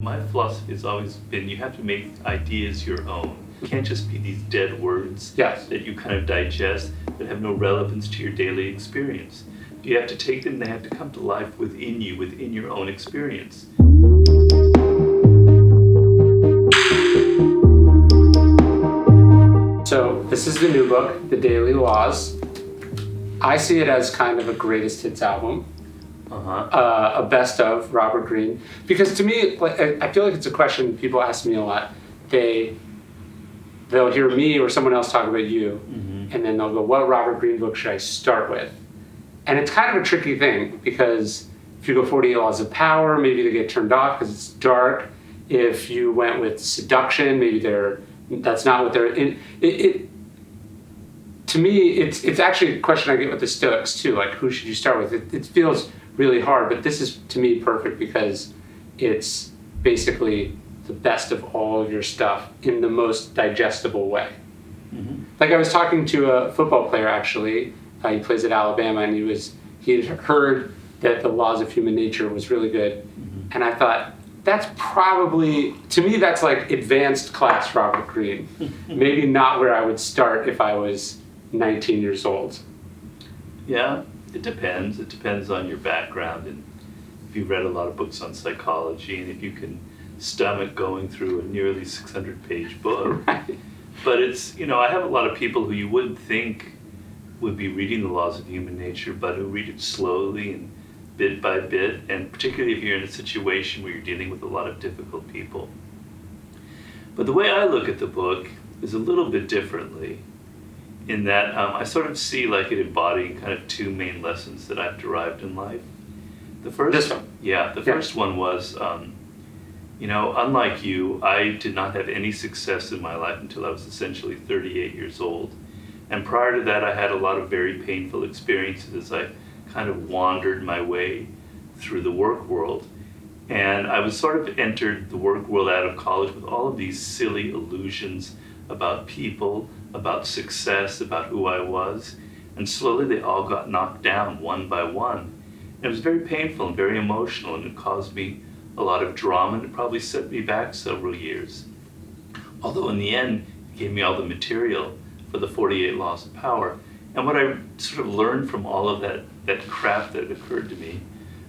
My philosophy has always been you have to make ideas your own. It can't just be these dead words that you kind of digest that have no relevance to your daily experience. You have to take them, they have to come to life within you, within your own experience. So this is the new book, The Daily Laws. I see it as kind of a greatest hits album. A best of Robert Greene, because to me, I feel like it's a question people ask me a lot. They'll hear me or someone else talk about you, and then they'll go, "What Robert Greene book should I start with?" And it's kind of a tricky thing, because if you go 48 Laws of Power, maybe they get turned off because it's dark. If you went with Seduction, maybe that's not what they're in. To me, it's actually a question I get with the Stoics too. Like, who should you start with? It feels really hard, but this is, to me, perfect because it's basically the best of all of your stuff in the most digestible way. Like, I was talking to a football player, actually. He plays at Alabama, and he had heard that The Laws of Human Nature was really good. And I thought, that's probably, to me, that's like advanced class Robert Greene. Maybe not where I would start if I was 19 years old. Yeah, it depends. It depends on your background, and if you've read a lot of books on psychology, and if you can stomach going through a nearly 600-page book. Right. But it's, I have a lot of people who you wouldn't think would be reading The Laws of Human Nature, but who read it slowly and bit by bit, and particularly if you're in a situation where you're dealing with a lot of difficult people. But the way I look at the book is a little bit differently, in that I sort of see like it embodying kind of two main lessons that I've derived in life. The first, this one? First one was, unlike you, I did not have any success in my life until I was essentially 38 years old. And prior to that, I had a lot of very painful experiences as I kind of wandered my way through the work world. And I was sort of entered the work world out of college with all of these silly illusions about people, about success, about who I was. And slowly they all got knocked down one by one. And it was very painful and very emotional, and it caused me a lot of drama, and it probably set me back several years. Although in the end, it gave me all the material for the 48 Laws of Power. And what I sort of learned from all of that crap that occurred to me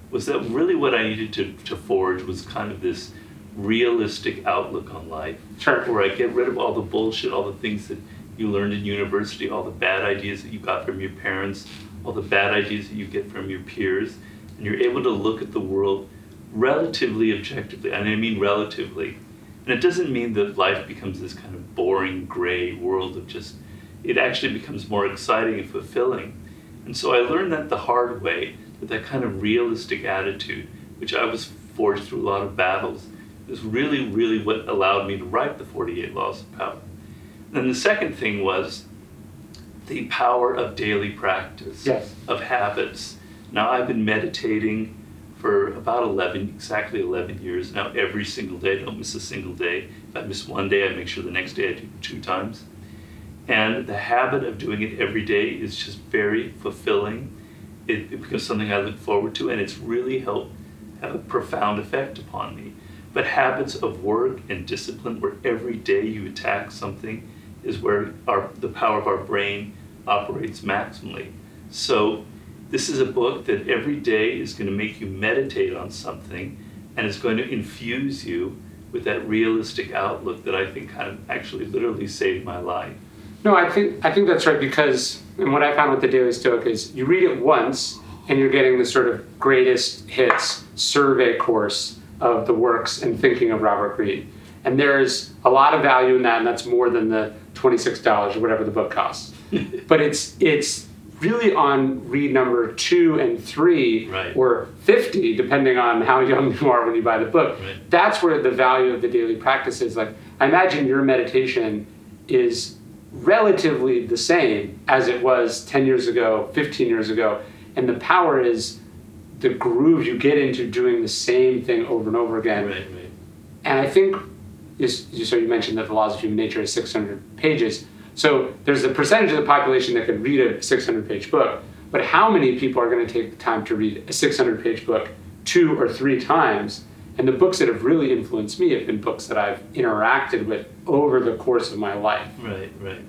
was that really what I needed to forge was kind of this realistic outlook on life. Sure. Where I get rid of all the bullshit, all the things that you learned in university, all the bad ideas that you got from your parents, all the bad ideas that you get from your peers, and you're able to look at the world relatively objectively, and I mean relatively. And it doesn't mean that life becomes this kind of boring, gray world of just, it actually becomes more exciting and fulfilling. And so I learned that the hard way, that kind of realistic attitude, which I was forged through a lot of battles, is really, really what allowed me to write the 48 Laws of Power. And then the second thing was the power of daily practice, of habits. Now, I've been meditating for about exactly 11 years now, every single day. I don't miss a single day. If I miss one day, I make sure the next day I do it 2 times. And the habit of doing it every day is just very fulfilling. It becomes something I look forward to, and it's really helped have a profound effect upon me. But habits of work and discipline, where every day you attack something, is where the power of our brain operates maximally. So this is a book that every day is going to make you meditate on something, and it's going to infuse you with that realistic outlook that I think kind of actually literally saved my life. No, I think that's right, because, and what I found with the Daily Stoic is you read it once and you're getting the sort of greatest hits survey course of the works and thinking of Robert Greene. And there's a lot of value in that, and that's more than the $26 or whatever the book costs. But it's really on read number 2 and 3, or 50, depending on how young you are when you buy the book. Right. That's where the value of the daily practice is. Like, I imagine your meditation is relatively the same as it was 10 years ago, 15 years ago. And the power is the groove you get into doing the same thing over and over again. Right. And I think, so you mentioned that The Laws of Human Nature is 600 pages. So there's a percentage of the population that could read a 600-page book. But how many people are going to take the time to read a 600-page book 2 or 3 times And the books that have really influenced me have been books that I've interacted with over the course of my life. Right, right.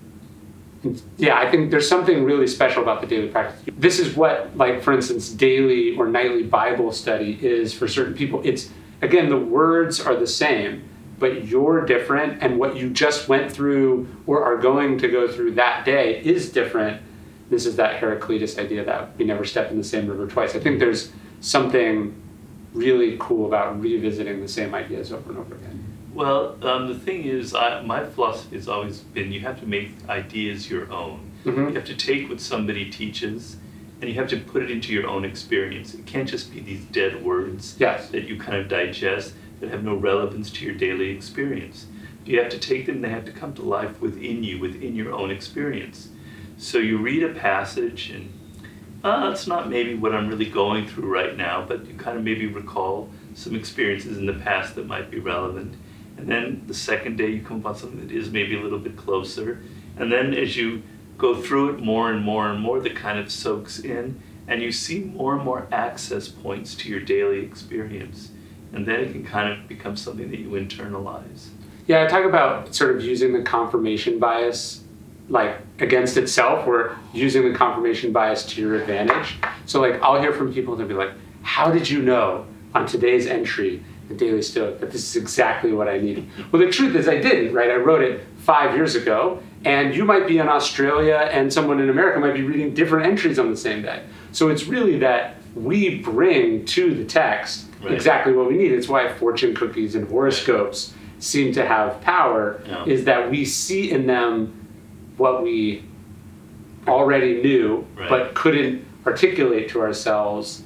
Yeah, I think there's something really special about the daily practice. This is what, like, for instance, daily or nightly Bible study is for certain people. It's, again, the words are the same, but you're different, and what you just went through or are going to go through that day is different. This is that Heraclitus idea that we never step in the same river twice. I think there's something really cool about revisiting the same ideas over and over again. Well, the thing is, my philosophy has always been you have to make ideas your own. Mm-hmm. You have to take what somebody teaches and you have to put it into your own experience. It can't just be these dead words Yes. that you kind of digest that have no relevance to your daily experience. You have to take them, they have to come to life within you, within your own experience. So you read a passage and it's not maybe what I'm really going through right now, but you kind of maybe recall some experiences in the past that might be relevant. And then the second day you come upon something that is maybe a little bit closer. And then as you go through it more and more and more, that kind of soaks in, and you see more and more access points to your daily experience. And then it can kind of become something that you internalize. Yeah, I talk about sort of using the confirmation bias like against itself, or using the confirmation bias to your advantage. So like I'll hear from people, they'll be like, how did you know on today's entry, the Daily Stoic, that this is exactly what I needed? Well, the truth is I didn't, right? I wrote it 5 years ago, and you might be in Australia and someone in America might be reading different entries on the same day. So it's really that we bring to the text exactly what we need. It's why fortune cookies and horoscopes seem to have power, is that we see in them what we already knew, but couldn't articulate to ourselves.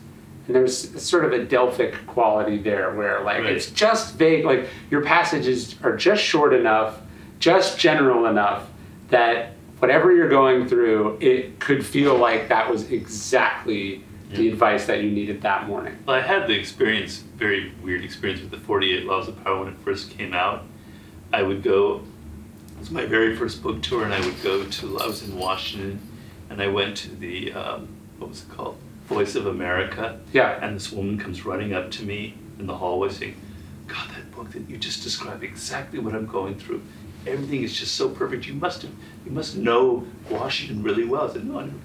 And there's sort of a Delphic quality there where like it's just vague, like your passages are just short enough, just general enough that whatever you're going through, it could feel like that was exactly the advice that you needed that morning. Well, I had the experience, very weird experience with the 48 Laws of Power when it first came out. I would go, it was my very first book tour, and I would go to, I was in Washington, and I went to the, what was it called? Voice of America. Yeah. And this woman comes running up to me in the hallway saying, God, that book that you just described exactly what I'm going through. Everything is just so perfect. You must know Washington really well. I said, no, I never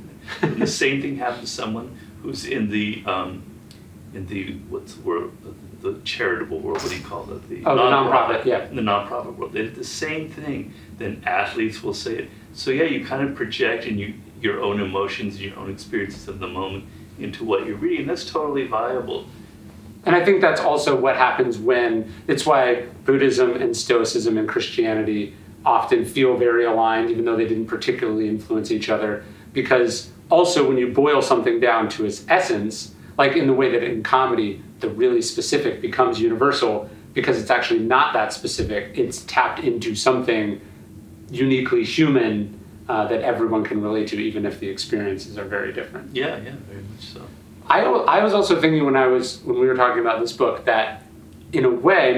did. And the same thing happened to someone who's in the what's the word, the charitable world, what do you call it? The nonprofit, yeah. In the nonprofit world. They did the same thing. Then athletes will say it. So yeah, you kind of project your own emotions and your own experiences of the moment into what you're reading. That's totally viable. And I think that's also what happens when, it's why Buddhism and Stoicism and Christianity often feel very aligned, even though they didn't particularly influence each other. Because also when you boil something down to its essence, like in the way that in comedy, the really specific becomes universal, because it's actually not that specific, it's tapped into something uniquely human that everyone can relate to, even if the experiences are very different. Yeah, very much so. I was also thinking when we were talking about this book that, in a way,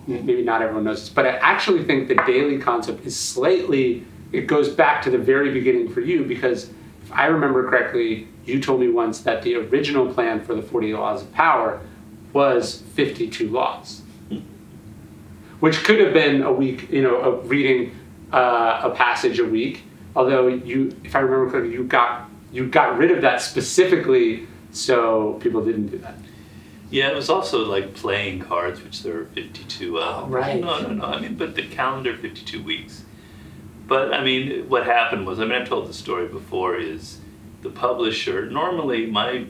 maybe not everyone knows this, but I actually think the daily concept is slightly, it goes back to the very beginning for you, because if I remember correctly, you told me once that the original plan for the 48 Laws of Power was 52 laws, which could have been a week, reading a passage a week. Although if I remember correctly, you got rid of that specifically so people didn't do that. Yeah, it was also like playing cards, which there are 52 of. Oh, right. No. I mean, but the calendar, 52 weeks. But I mean, what happened was, I've told the story before, is the publisher, normally my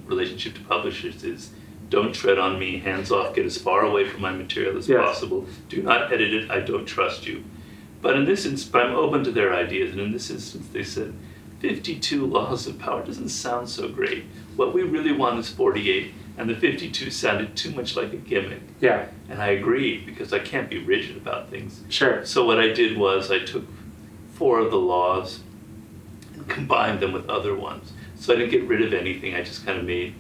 relationship to publishers is, don't tread on me, hands off, get as far away from my material as possible. Do not edit it, I don't trust you. But in this instance, I'm open to their ideas, and in this instance they said, 52 laws of power doesn't sound so great. What we really want is 48, and the 52 sounded too much like a gimmick. Yeah. And I agreed, because I can't be rigid about things. Sure. So what I did was I took 4 of the laws and combined them with other ones. So I didn't get rid of anything, I just kind of made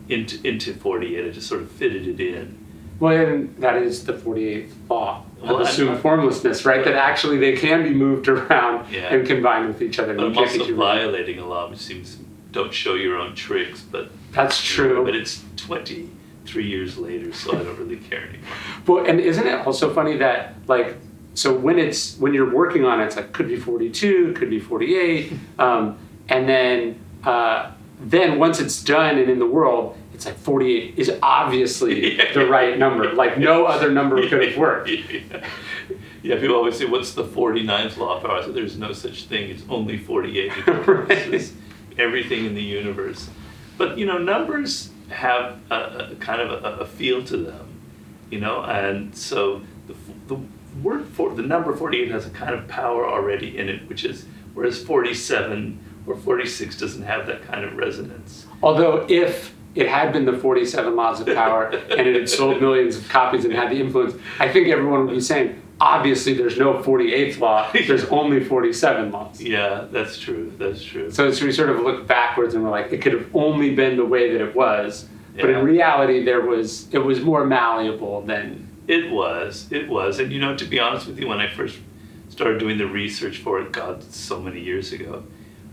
into 48, I just sort of fitted it in. Well, and that is the 48th law of assumed I'm formlessness, right? That actually they can be moved around Yeah. and combined with each other. But I'm also violating a law which seems, don't show your own tricks, but that's true. But it's 23 3 years later, so I don't really care anymore. Well, and isn't it also funny that like, so when you're working on it, it's like could be 42, could be 48, and then once it's done and in the world, it's like 48 is obviously the right number. Like no other number could have worked. Yeah, people always say, what's the 49th law of power? I said, there's no such thing. It's only 48. It's everything in the universe. But, numbers have a kind of a feel to them, and so the number 48 has a kind of power already in it, whereas 47 or 46 doesn't have that kind of resonance. Although if it had been the 47 laws of power and it had sold millions of copies and had the influence, I think everyone would be saying, obviously there's no 48th law, there's only 47 laws. Yeah, that's true. So we sort of look backwards and we're like, it could have only been the way that it was, but in reality it was more malleable than... It was, and to be honest with you, when I first started doing the research for it, God, so many years ago,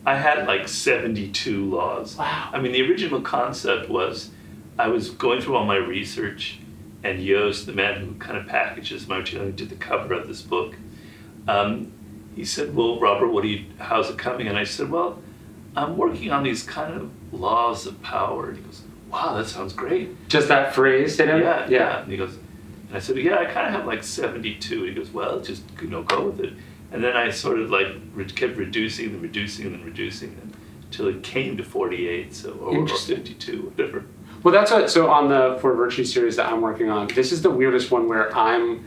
I had like 72 laws. Wow. I mean, the original concept was, I was going through all my research, and Yost, the man who kind of packages my material, who did the cover of this book, he said, well, Robert, how's it coming? And I said, well, I'm working on these kind of laws of power. And he goes, wow, that sounds great. Just that phrase hit him? Yeah. And he goes, and I said, yeah, I kind of have like 72. And he goes, well, just go with it. And then I sort of like kept reducing until it came to 48, or 52, whatever. Well, that's what, so on the For Virtue series that I'm working on, this is the weirdest one where I'm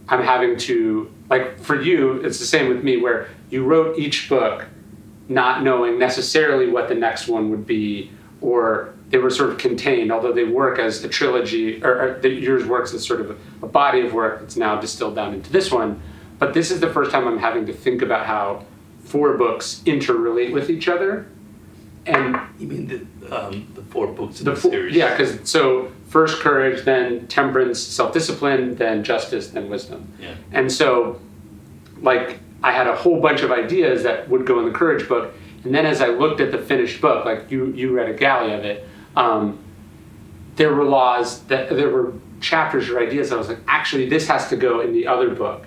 having to, like for you, it's the same with me, where you wrote each book not knowing necessarily what the next one would be, or they were sort of contained, although they work as a trilogy, or yours works as sort of a body of work that's now distilled down into this one. But this is the first time I'm having to think about how 4 books interrelate with each other. And you mean the 4 books in the series? Yeah, because so first courage, then temperance, self-discipline, then justice, then wisdom. Yeah. And so, like, I had a whole bunch of ideas that would go in the courage book. And then as I looked at the finished book, like you read a galley of it, there were chapters or ideas that I was like, actually, this has to go in the other book.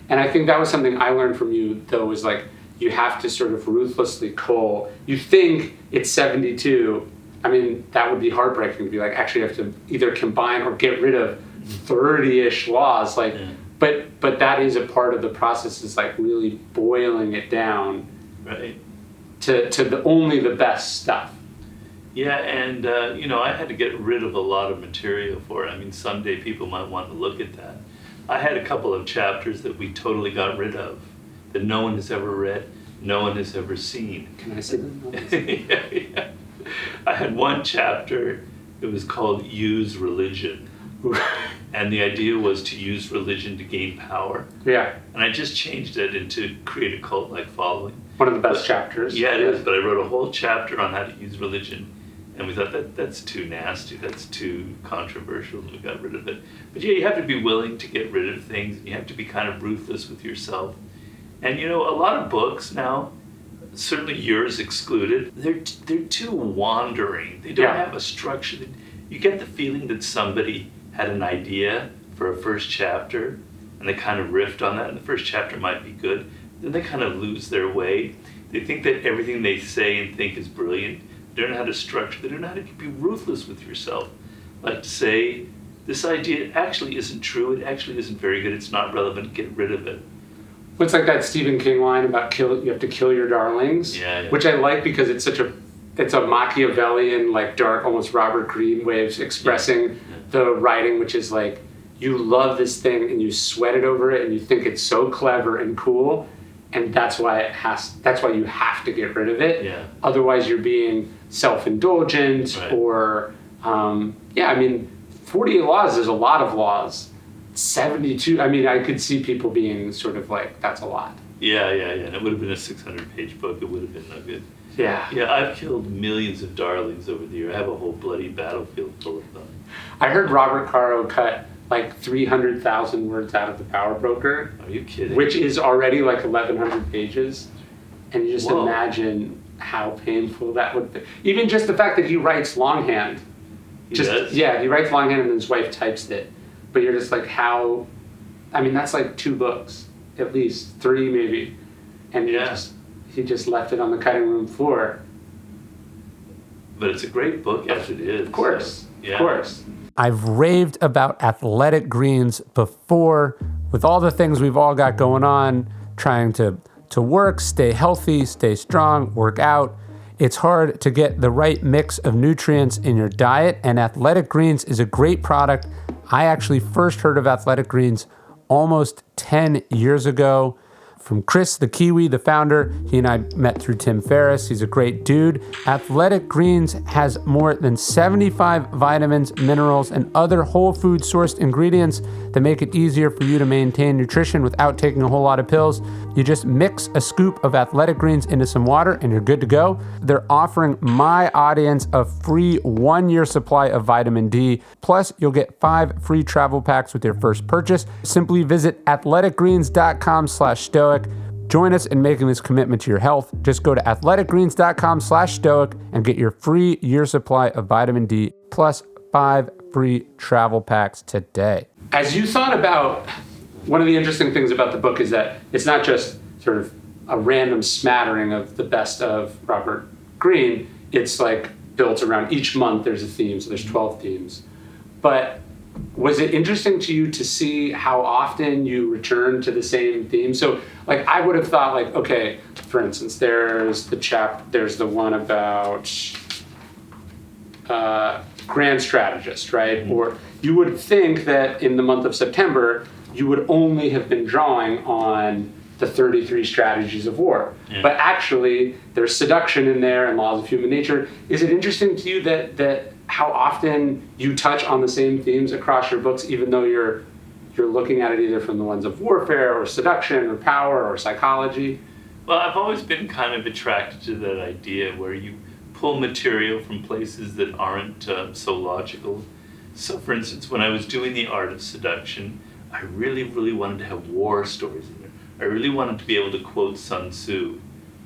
And I think that was something I learned from you, though, was like, you have to sort of ruthlessly cull. You think it's 72. I mean, that would be heartbreaking to be like, actually, you have to either combine or get rid of 30-ish laws. Like, yeah. But that is a part of the process, is like really boiling it down, right, to only the best stuff. Yeah, and I had to get rid of a lot of material for it. I mean, someday people might want to look at that. I had a couple of chapters that we totally got rid of, that no one has ever read, no one has ever seen. Can I see them? Yeah. I had one chapter, it was called Use Religion. And the idea was to use religion to gain power. Yeah. And I just changed it into create a cult-like following. One of the best chapters. Yeah, it is, but I wrote a whole chapter on how to use religion. And we thought that's too nasty, that's too controversial, and we got rid of it. But yeah, you have to be willing to get rid of things. You have to be kind of ruthless with yourself. And a lot of books now, certainly yours excluded, they're too wandering. They don't have a structure. You get the feeling that somebody had an idea for a first chapter, and they kind of riffed on that, and the first chapter might be good. Then they kind of lose their way. They think that everything they say and think is brilliant. They don't know how to structure. They don't know how to be ruthless with yourself. Like to say, this idea actually isn't true. It actually isn't very good. It's not relevant. Get rid of it. Well, it's like that Stephen King line about you have to kill your darlings, which I like because it's a Machiavellian, like dark, almost Robert Greene way of expressing the writing, which is like, you love this thing and you sweat it over it and you think it's so clever and cool, and that's why you have to get rid of it. Yeah. Otherwise you're being self-indulgent, right. Or 48 laws is a lot of laws. 72, I mean, I could see people being sort of like, that's a lot. Yeah, and it would have been a 600-page book. It would have been no good. Yeah. Yeah, I've killed millions of darlings over the year. I have a whole bloody battlefield full of them. I heard Robert Caro cut like 300,000 words out of The Power Broker. Are you kidding? Which is already like 1,100 pages. And you just imagine how painful that would be. Even just the fact that he writes longhand. He does? Yeah, he writes longhand and then his wife types it. But you're just like, how? I mean, that's like 2 books, at least 3 maybe. And he just left it on the cutting room floor. But it's a great book as it is. Of course, Yeah. of course. I've raved about athletic greens before with all the things we've all got going on, trying to work, stay healthy, stay strong, work out. It's hard to get the right mix of nutrients in your diet, and Athletic Greens is a great product. I actually first heard of Athletic Greens almost 10 years ago from Chris, the Kiwi, the founder. He and I met through Tim Ferriss. He's a great dude. Athletic Greens has more than 75 vitamins, minerals, and other whole food sourced ingredients that make it easier for you to maintain nutrition without taking a whole lot of pills. You just mix a scoop of Athletic Greens into some water and you're good to go. They're offering my audience a free 1-year supply of vitamin D. Plus, you'll get 5 free travel packs with your first purchase. Simply visit athleticgreens.com/stoic. Join us in making this commitment to your health. Just go to athleticgreens.com/stoic and get your free year supply of vitamin D plus 5 free travel packs today. As you thought about, one of the interesting things about the book is that it's not just sort of a random smattering of the best of Robert Greene. It's like built around each month there's a theme, so there's 12 themes. But was it interesting to you to see how often you return to the same theme? So like I would have thought like, okay, for instance, there's the one about grand strategist, right? Mm-hmm. Or you would think that in the month of September, you would only have been drawing on the 33 strategies of war. Yeah. But actually, there's seduction in there and laws of human nature. Is it interesting to you that how often you touch on the same themes across your books, even though you're looking at it either from the lens of warfare or seduction or power or psychology? Well, I've always been kind of attracted to that idea where you pull material from places that aren't so logical. So, for instance, when I was doing The Art of Seduction, I really, really wanted to have war stories in there. I really wanted to be able to quote Sun Tzu,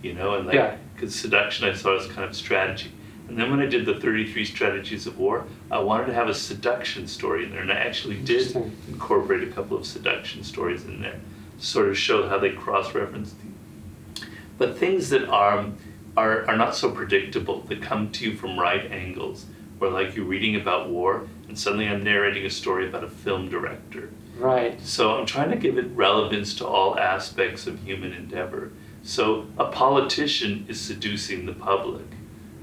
and because seduction I saw as kind of strategy. And then when I did the 33 strategies of war, I wanted to have a seduction story in there, and I actually did incorporate a couple of seduction stories in there to sort of show how they cross-reference. But things that are not so predictable, that come to you from right angles, where like you're reading about war, and suddenly I'm narrating a story about a film director. Right. So I'm trying to give it relevance to all aspects of human endeavor. So a politician is seducing the public.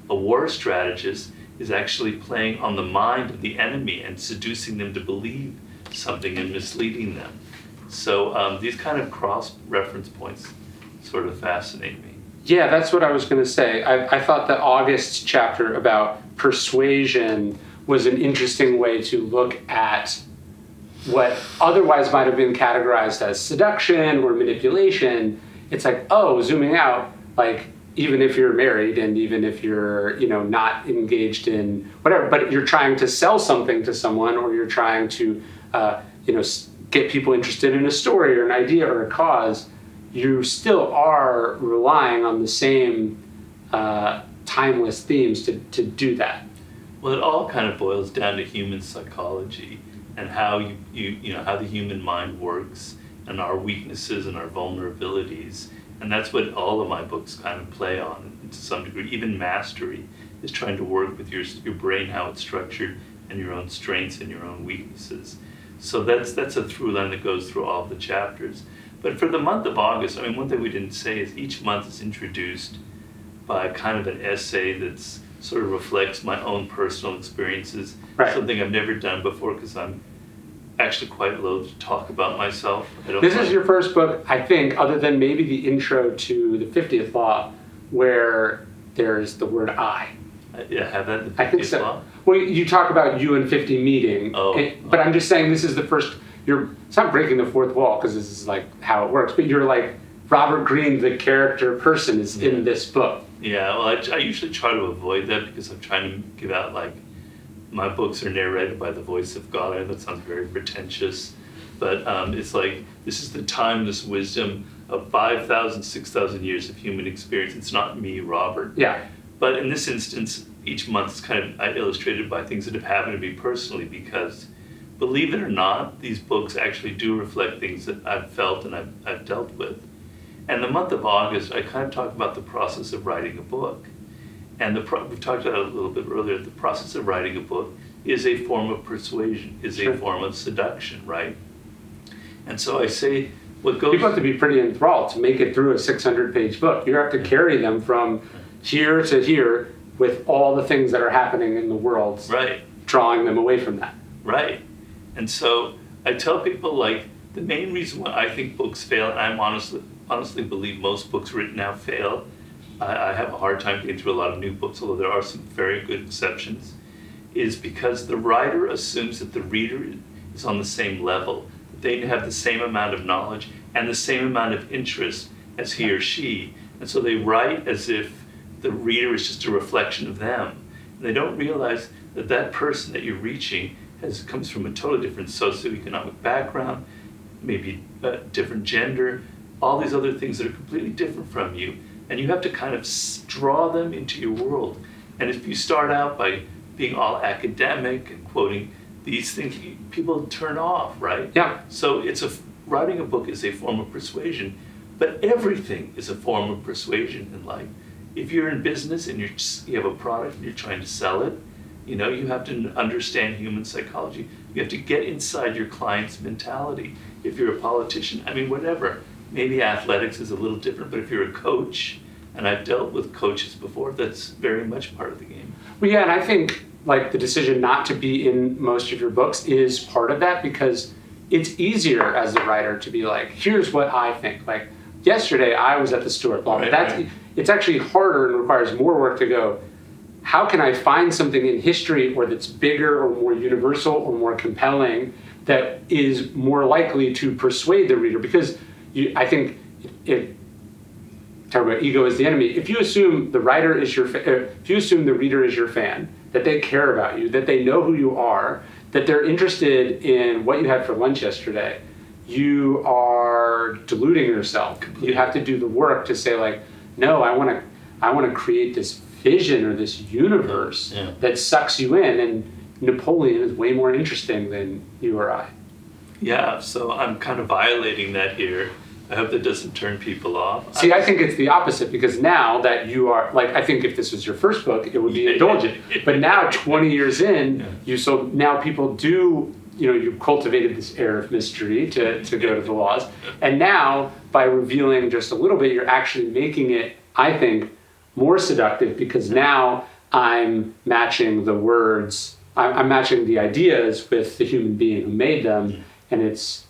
A war strategist is actually playing on the mind of the enemy and seducing them to believe something and misleading them. So these kind of cross-reference points sort of fascinate me. Yeah, that's what I was going to say. I thought the August chapter about persuasion was an interesting way to look at what otherwise might have been categorized as seduction or manipulation. It's like, oh, zooming out, like even if you're married and even if you're, not engaged in whatever, but you're trying to sell something to someone or you're trying to, get people interested in a story or an idea or a cause, you still are relying on the same timeless themes to do that. Well, it all kind of boils down to human psychology and how how the human mind works and our weaknesses and our vulnerabilities. And that's what all of my books kind of play on to some degree. Even Mastery is trying to work with your brain, how it's structured, and your own strengths and your own weaknesses. So that's a through line that goes through all of the chapters. But for the month of August, one thing we didn't say is each month is introduced by kind of an essay that's sort of reflects my own personal experiences. Right. Something I've never done before because I'm actually quite loath to talk about myself. This is your first book, I think, other than maybe the intro to the 50th Law, where there's the word I. Yeah, have that in the 50th I think so. Law? Well, you talk about you and 50 meeting, but I'm just saying this is the first, it's not breaking the fourth wall because this is like how it works, but you're like, Robert Greene, the character person, is in this book. Yeah, well, I usually try to avoid that because I'm trying to give out my books are narrated by the voice of God. I know that sounds very pretentious, but it's like, this is the timeless wisdom of 5,000, 6,000 years of human experience. It's not me, Robert. Yeah. But in this instance, each month is kind of illustrated by things that have happened to me personally, because believe it or not, these books actually do reflect things that I've felt and I've dealt with. And the month of August, I kind of talk about the process of writing a book. And we've talked about it a little bit earlier. The process of writing a book is a form of persuasion, is a form of seduction, right? And so I say, what goes... People have to be pretty enthralled to make it through a 600-page book. You have to carry them from here to here with all the things that are happening in the world, right, drawing them away from that. Right. And so I tell people, like, the main reason why I think books fail, and I honestly believe most books written now fail. I have a hard time getting through a lot of new books, although there are some very good exceptions, is because the writer assumes that the reader is on the same level, that they have the same amount of knowledge and the same amount of interest as he or she. And so they write as if the reader is just a reflection of them. And they don't realize that that person that you're reaching comes from a totally different socioeconomic background, maybe a different gender, all these other things that are completely different from you. And you have to kind of draw them into your world. And if you start out by being all academic and quoting these things, people turn off, right? Yeah. So writing a book is a form of persuasion, but everything is a form of persuasion in life. If you're in business and you have a product and you're trying to sell it, you have to understand human psychology. You have to get inside your client's mentality. If you're a politician, whatever. Maybe athletics is a little different, but if you're a coach, and I've dealt with coaches before, that's very much part of the game. Well, yeah, and I think like the decision not to be in most of your books is part of that, because it's easier as a writer to be like, here's what I think. Like yesterday I was at the store, blah, blah. Right. It's actually harder and requires more work to go, how can I find something in history or that's bigger or more universal or more compelling that is more likely to persuade the reader? Because I think talk about ego as the enemy. If you assume the reader is your fan, that they care about you, that they know who you are, that they're interested in what you had for lunch yesterday, you are deluding yourself. Completely. You have to do the work to say like, no, I want to create this vision or this universe that sucks you in, and Napoleon is way more interesting than you or I. Yeah, so I'm kind of violating that here. I hope that doesn't turn people off. See, I think it's the opposite, because now that you are, like, I think if this was your first book, it would be indulgent. But now, 20 years in, now people do, you've cultivated this air of mystery to go to the laws. And now, by revealing just a little bit, you're actually making it, I think, more seductive, because now I'm matching the words, I'm matching the ideas with the human being who made them, and it's,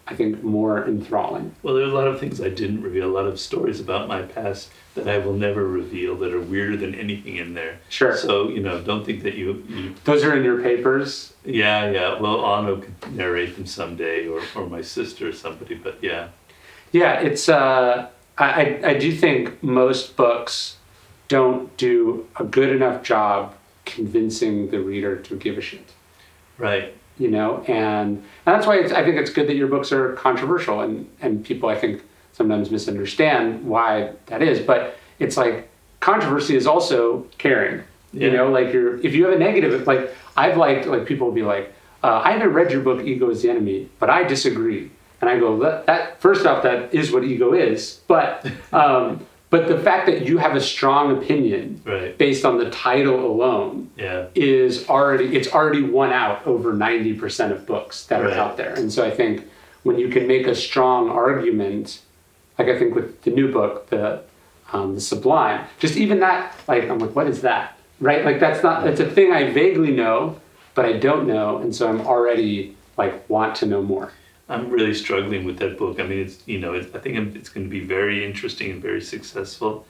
I think, more enthralling. Well, there are a lot of things I didn't reveal, a lot of stories about my past that I will never reveal that are weirder than anything in there. Sure. So, don't think that you... Those are in your papers? Yeah. Well, Anno could narrate them someday, or my sister or somebody, but yeah. Yeah, it's... I do think most books don't do a good enough job convincing the reader to give a shit. Right. And that's why I think it's good that your books are controversial, and people, I think, sometimes misunderstand why that is. But it's like, controversy is also caring. Yeah. Like if you have a negative, like I've liked, like people will be like, I haven't read your book, Ego is the Enemy, but I disagree. And I go, that first off, that is what ego is. But the fact that you have a strong opinion based on the title alone is already won out over 90% of books that are out there. And so I think when you can make a strong argument, like I think with the new book, the Sublime, just even that, like I'm like, what is that? Right? Like that's a thing I vaguely know, but I don't know, and so I'm already like want to know more. I'm really struggling with that book. I mean, I think it's going to be very interesting and very successful,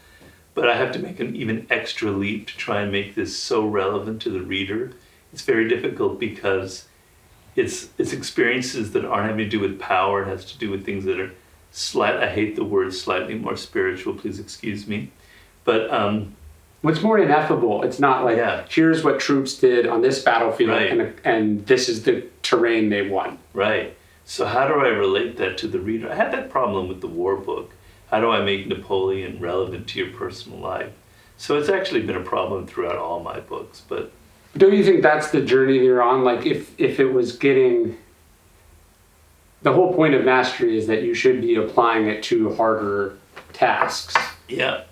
but I have to make an even extra leap to try and make this so relevant to the reader. It's very difficult because it's experiences that aren't having to do with power. It has to do with things that are I hate the word slightly more spiritual, please excuse me. But what's more ineffable, it's not like, here's what troops did on this battlefield, and this is the terrain they won. Right. So how do I relate that to the reader? I had that problem with the war book. How do I make Napoleon relevant to your personal life? So it's actually been a problem throughout all my books, but Don't you think that's the journey you're on? Like if it was getting, the whole point of mastery is that you should be applying it to harder tasks. yeah.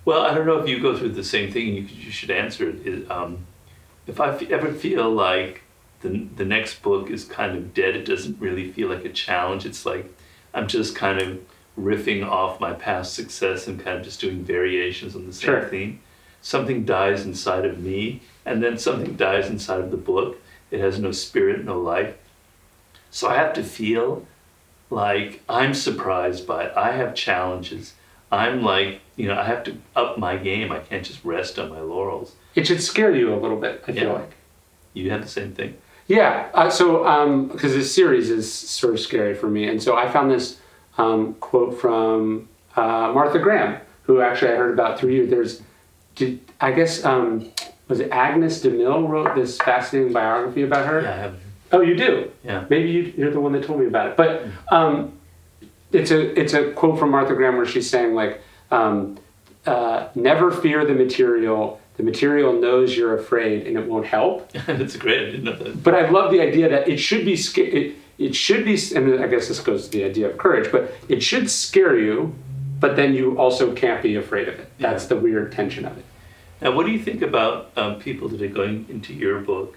Well, I don't know if you go through the same thing. You should answer it. If I ever feel like the next book is kind of dead, it doesn't really feel like a challenge. It's like I'm just kind of riffing off my past success and kind of just doing variations on the same Sure. theme. Something dies inside of me, and then something dies inside of the book. It has no spirit, no life. So I have to feel like I'm surprised by it. I have challenges. I'm like, I have to up my game. I can't just rest on my laurels. It should scare you a little bit, I feel Yeah. like. You have the same thing? Yeah, because this series is sort of scary for me. And so I found this quote from Martha Graham, who actually I heard about through you. Was it Agnes DeMille wrote this fascinating biography about her? Yeah, I have. Oh, you do? Yeah. Maybe you're the one that told me about it. But it's a quote from Martha Graham where she's saying like, never fear the material. The material knows you're afraid and it won't help. That's great. I didn't know that. But I love the idea that it should be it should be, and I guess this goes to the idea of courage, but it should scare you, but then you also can't be afraid of it. That's the weird tension of it. Now, what do you think about people that are going into your book,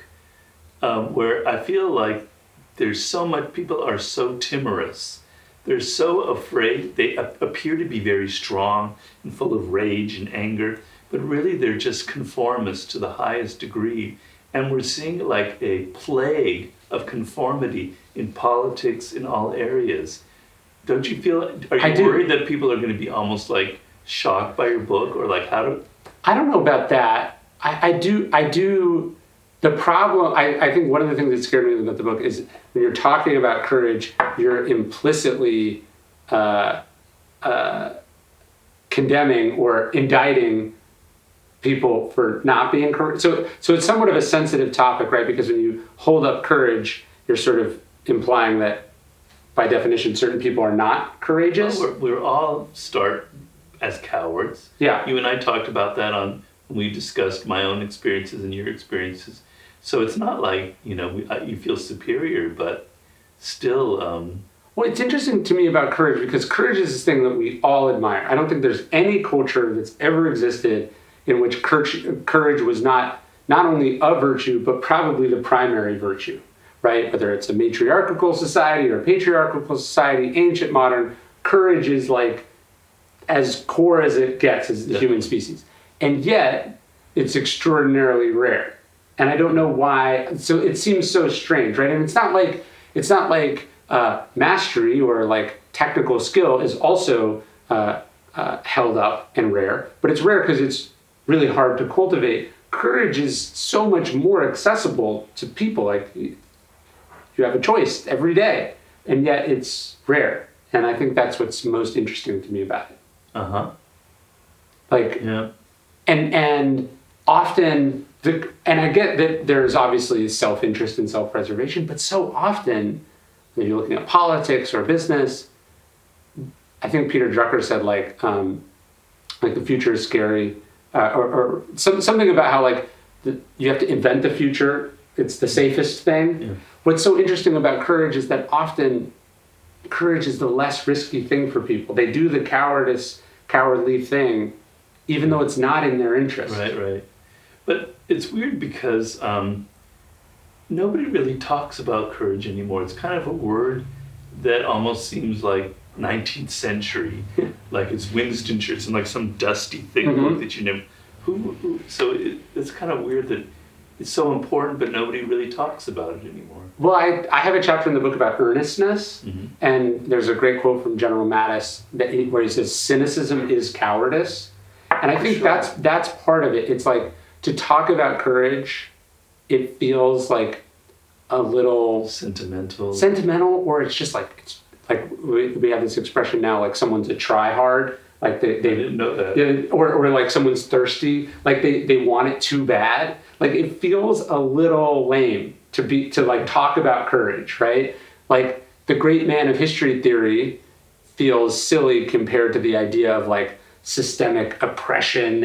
where I feel like there's so much, people are so timorous. They're so afraid. They appear to be very strong and full of rage and anger, but really they're just conformists to the highest degree. And we're seeing like a plague of conformity in politics in all areas. Don't you feel, are you worried that people are going to be almost like shocked by your book, or like I don't know about that. I do. The problem, I think one of the things that scared me about the book is when you're talking about courage, you're implicitly condemning or indicting people for not being courageous. So it's somewhat of a sensitive topic, right? Because when you hold up courage, you're sort of implying that by definition, certain people are not courageous. Well, we're all start as cowards. Yeah. You and I talked about that when we discussed my own experiences and your experiences. So it's not like, you feel superior, but still. Well, it's interesting to me about courage because courage is this thing that we all admire. I don't think there's any culture that's ever existed in which courage was not only a virtue, but probably the primary virtue, right? Whether it's a matriarchal society or a patriarchal society, ancient, modern, courage is like as core as it gets as the human species. And yet, it's extraordinarily rare. And I don't know why, so it seems so strange, right? And it's not like mastery or like technical skill is also held up and rare, but it's rare because it's really hard to cultivate. Courage is so much more accessible to people. Like you have a choice every day, and yet it's rare. And I think that's what's most interesting to me about it. Like, Yeah. and often, and I get that there's obviously self-interest and self-preservation, but so often when you're looking at politics or business, I think Peter Drucker said like the future is scary, or something about how like you have to invent the future. It's the safest thing. Yeah. What's so interesting about courage is that often courage is the less risky thing for people. They do the cowardly thing, even though it's not in their interest. Right. But it's weird because nobody really talks about courage anymore. It's kind of a word that almost seems like 19th century, like it's Winston Churchill, like some dusty thick book that you never. So it's kind of weird that it's so important, but nobody really talks about it anymore. Well, I have a chapter in the book about earnestness, and there's a great quote from General Mattis where he says, "Cynicism is cowardice," and I think that's part of it. It's like to talk about courage, it feels like a little sentimental, or it's just like we have this expression now, like someone's a try-hard. Like they didn't know that. Yeah, or like someone's thirsty, like they want it too bad. Like it feels a little lame to like talk about courage, right? Like the great man of history theory feels silly compared to the idea of like systemic oppression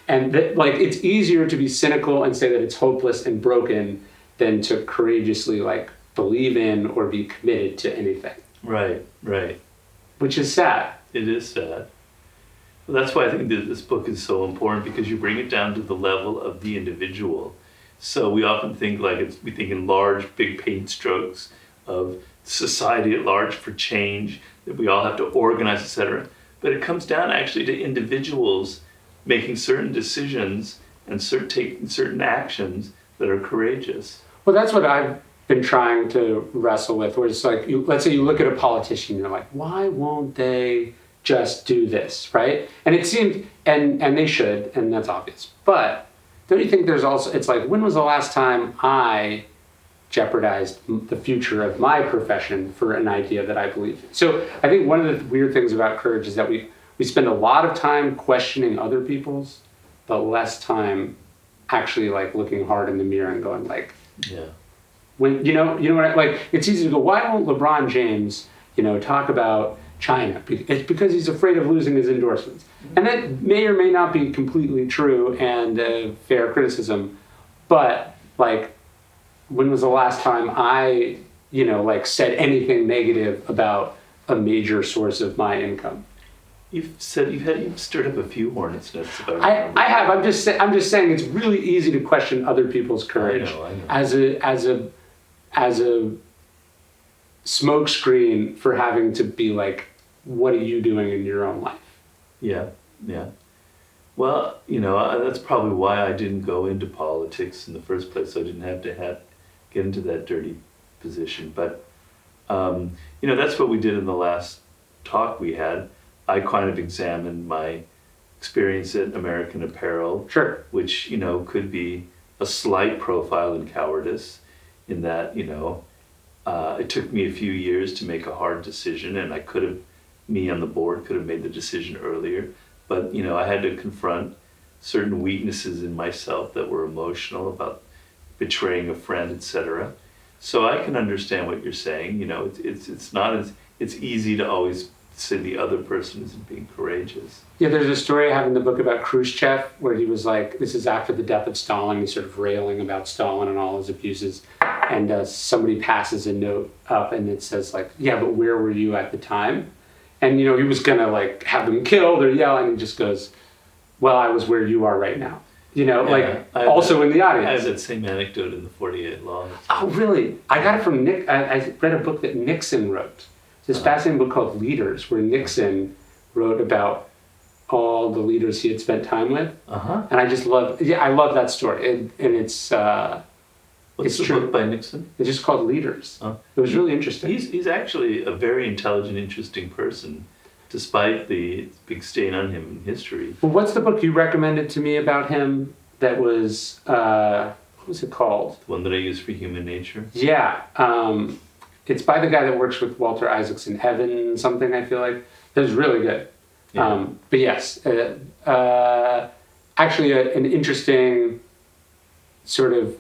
and that, like, it's easier to be cynical and say that it's hopeless and broken than to courageously like believe in or be committed to anything. Right. Which is sad. It is sad. Well, that's why I think that this book is so important, because you bring it down to the level of the individual. So we often think we think in large, big paint strokes of society at large for change, that we all have to organize, etc. But it comes down actually to individuals making certain decisions and taking certain actions that are courageous. Well, that's what I've been trying to wrestle with, where it's like, let's say you look at a politician, you're like, why won't they just do this, right? And it seems, and they should, and that's obvious. But don't you think there's also, it's like, when was the last time I jeopardized the future of my profession for an idea that I believe in? So I think one of the weird things about courage is that we spend a lot of time questioning other people's, but less time actually like looking hard in the mirror and going like, yeah. When you know what, like, it's easy to go, why won't LeBron James, talk about China? It's because he's afraid of losing his endorsements. And that may or may not be completely true and fair criticism, but like, when was the last time I, said anything negative about a major source of my income? You've stirred up a few hornets' nests about. I have. I'm just saying it's really easy to question other people's courage. I know. as a smokescreen for having to be like, what are you doing in your own life? Yeah. Well, that's probably why I didn't go into politics in the first place. So I didn't have to get into that dirty position. But, that's what we did in the last talk we had. I kind of examined my experience at American Apparel. Sure. Which, could be a slight profile in cowardice, in that, it took me a few years to make a hard decision, and me on the board could have made the decision earlier. But, I had to confront certain weaknesses in myself that were emotional, about betraying a friend, etc. So I can understand what you're saying. It's easy to always say the other person isn't being courageous. Yeah, there's a story I have in the book about Khrushchev where he was like, this is after the death of Stalin, he's sort of railing about Stalin and all his abuses, and somebody passes a note up and it says like, yeah, but where were you at the time? And he was gonna like have them killed or yell, and he just goes, well, I was where you are right now. Also in the audience. I have that same anecdote in the 48 Laws. Oh, really? I got it from Nick. I read a book that Nixon wrote. This fascinating book called Leaders, where Nixon wrote about all the leaders he had spent time with. Uh-huh. And I just love that story. And it's What's the true. book by Nixon? It's just called Leaders. It was really interesting. He's actually a very intelligent, interesting person, despite the big stain on him in history. Well, what's the book you recommended to me about him that was, what was it called? The one that I use for Human Nature? Yeah. It's by the guy that works with Walter Isaacson, Evan something, I feel like. It was really good. Yeah. But yes, actually an interesting sort of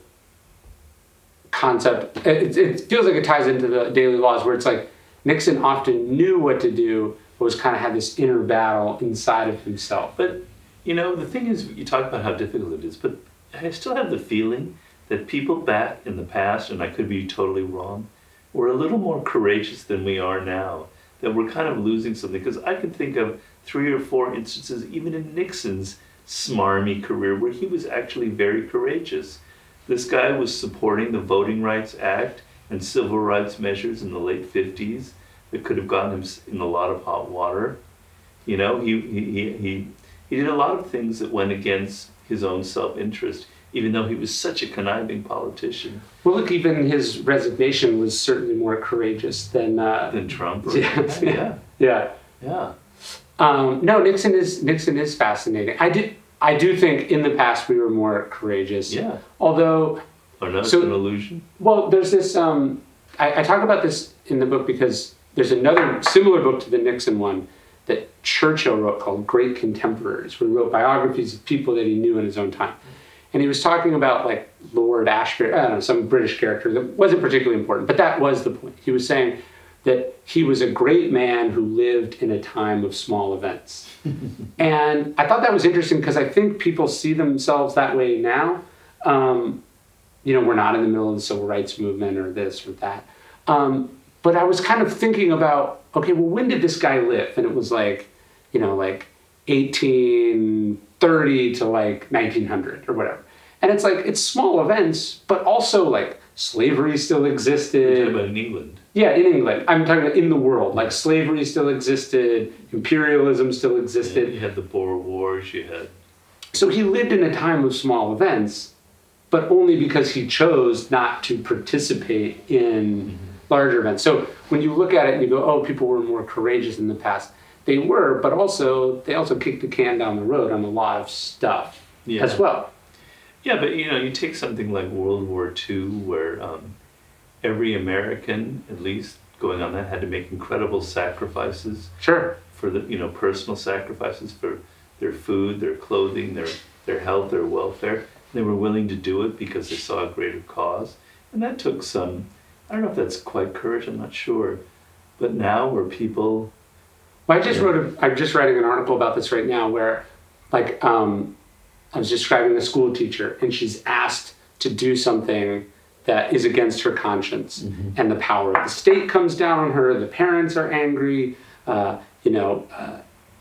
concept. It feels like it ties into the daily laws, where it's like Nixon often knew what to do, but was kind of had this inner battle inside of himself. But, the thing is, you talk about how difficult it is, but I still have the feeling that people back in the past, and I could be totally wrong, were a little more courageous than we are now, that we're kind of losing something. Because I can think of 3 or 4 instances, even in Nixon's smarmy career, where he was actually very courageous. This guy was supporting the Voting Rights Act and civil rights measures in the late 50s that could have gotten him in a lot of hot water. He did a lot of things that went against his own self-interest, even though he was such a conniving politician. Well, look, even his resignation was certainly more courageous than Trump. Yeah. No, Nixon is fascinating. I do think in the past we were more courageous. Yeah. Although, or no, it's an illusion. Well, there's this. I talk about this in the book because there's another similar book to the Nixon one that Churchill wrote called Great Contemporaries, where he wrote biographies of people that he knew in his own time. And he was talking about like Lord Ashbury, I don't know, some British character that wasn't particularly important, but that was the point. He was saying that he was a great man who lived in a time of small events. And I thought that was interesting because I think people see themselves that way now. We're not in the middle of the civil rights movement or this or that. But I was kind of thinking about, okay, well, when did this guy live? And it was like 1830 to 1900 or whatever. And it's it's small events, but also slavery still existed. You're talking about in England. Yeah, in England. I'm talking about in the world. Slavery still existed, imperialism still existed. Yeah, you had the Boer Wars, you had... So he lived in a time of small events, but only because he chose not to participate in larger events. So when you look at it and you go, oh, people were more courageous in the past. They were, but they also kicked the can down the road on a lot of stuff as well. Yeah, but you take something like World War II, where every American, at least going on that, had to make incredible sacrifices. Sure. For the personal sacrifices for their food, their clothing, their health, their welfare. They were willing to do it because they saw a greater cause, and that took some. I don't know if that's quite courage. I'm not sure, but now where people. Well, I'm just writing an article about this right now, where I was describing a school teacher, and she's asked to do something that is against her conscience, and the power of the state comes down on her. The parents are angry.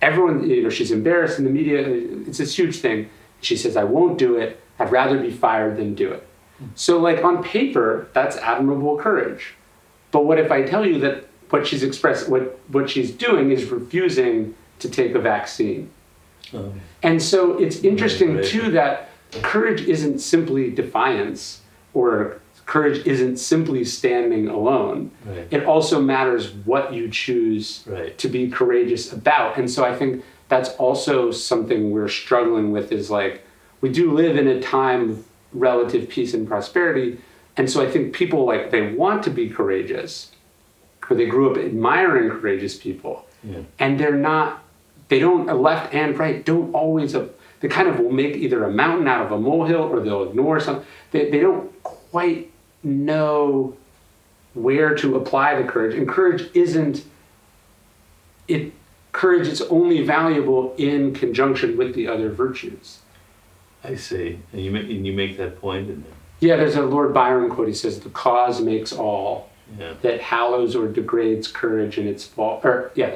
Everyone, she's embarrassed in the media. It's this huge thing. She says, "I won't do it. I'd rather be fired than do it." So, on paper, that's admirable courage. But what if I tell you that what she's doing is refusing to take a vaccine? And so it's interesting too that courage isn't simply defiance, or courage isn't simply standing alone. Right. It also matters what you choose to be courageous about. And so I think that's also something we're struggling with, is we do live in a time of relative peace and prosperity. And so I think people they want to be courageous, or they grew up admiring courageous people, and they don't, left and right don't always, they kind of will make either a mountain out of a molehill, or they'll ignore something. They don't quite know where to apply the courage. And courage is only valuable in conjunction with the other virtues. I see. And you make that point in there. Yeah, there's a Lord Byron quote. He says, "The cause makes all, that hallows or degrades courage in its fall."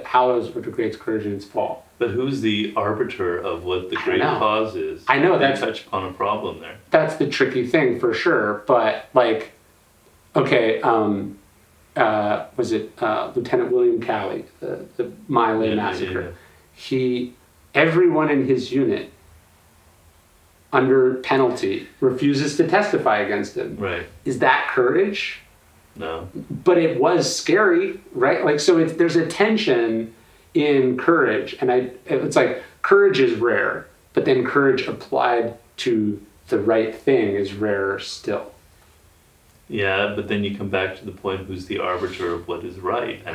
Hallows or degrades courage in its fall. But who's the arbiter of what the great cause is? I know you that's touch upon a problem there. That's the tricky thing for sure. But was it Lieutenant William Calley, the My Lai massacre? Everyone in his unit, under penalty, refuses to testify against him. Right. Is that courage? No. But it was scary, right? So there's a tension in courage, and it's courage is rare, but then courage applied to the right thing is rarer still. Yeah, but then you come back to the point, who's the arbiter of what is right? I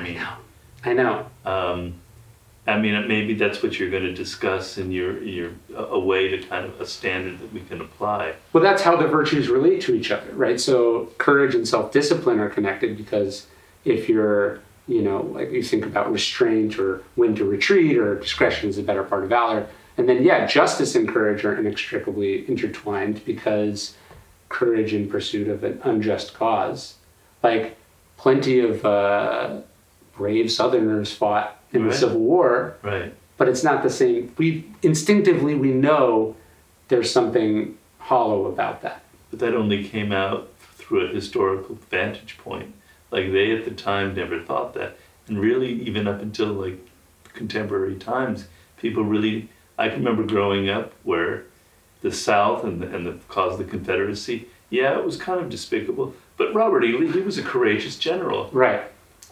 know. Maybe that's what you're going to discuss in a way to kind of a standard that we can apply. Well, that's how the virtues relate to each other, right? So courage and self-discipline are connected, because if you're, you think about restraint or when to retreat, or discretion is a better part of valor. And then, justice and courage are inextricably intertwined, because courage in pursuit of an unjust cause. Plenty of brave Southerners fought in the Civil War, but it's not the same. We instinctively know there's something hollow about that. But that only came out through a historical vantage point. They at the time never thought that, and really even up until contemporary times, people really. I can remember growing up where the South and the cause of the Confederacy, it was kind of despicable. But Robert E. Lee, he was a courageous general. Right.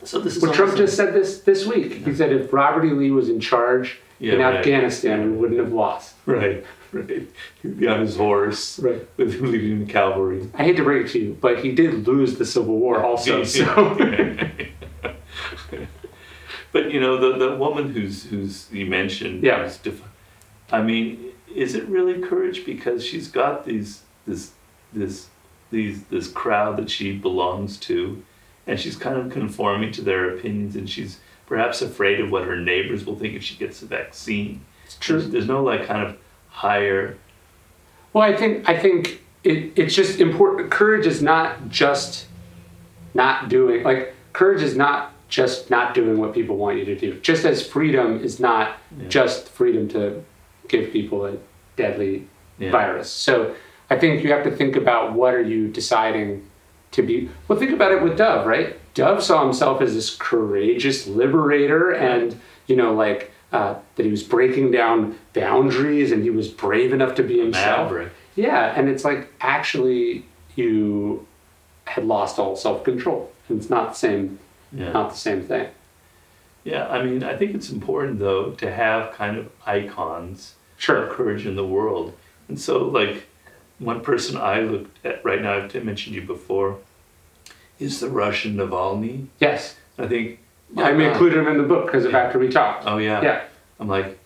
So this is Trump just said this week. He said if Robert E. Lee was in charge in Afghanistan, we wouldn't have lost. Right. He would be on his horse, with leading the cavalry. I hate to break it to you, but he did lose the Civil War also. So. But the woman who's you mentioned. Yeah. Is it really courage, because she's got this crowd that she belongs to, and she's kind of conforming to their opinions, and she's perhaps afraid of what her neighbors will think if she gets the vaccine. It's true. There's no like kind of higher. Well, I think it's just important. Courage is not just not doing, like, courage is not just not doing what people want you to do. Just as freedom is not just freedom to give people a deadly virus. So I think you have to think about what are you deciding to be. Well, think about it with Dove, right? Dove saw himself as this courageous liberator, and, you know, like, that he was breaking down boundaries and he was brave enough to be himself. Maverick. Yeah, and it's like, actually, you had lost all self-control. And it's not the same, not the same thing. Yeah, I mean, I think it's important, though, to have kind of icons Sure. of courage in the world. And so, like, one person I looked at right now, I've mentioned you before, is the Russian Navalny. Yes. I think... I included him in the book because of after we talked. Oh, yeah. Yeah. I'm like,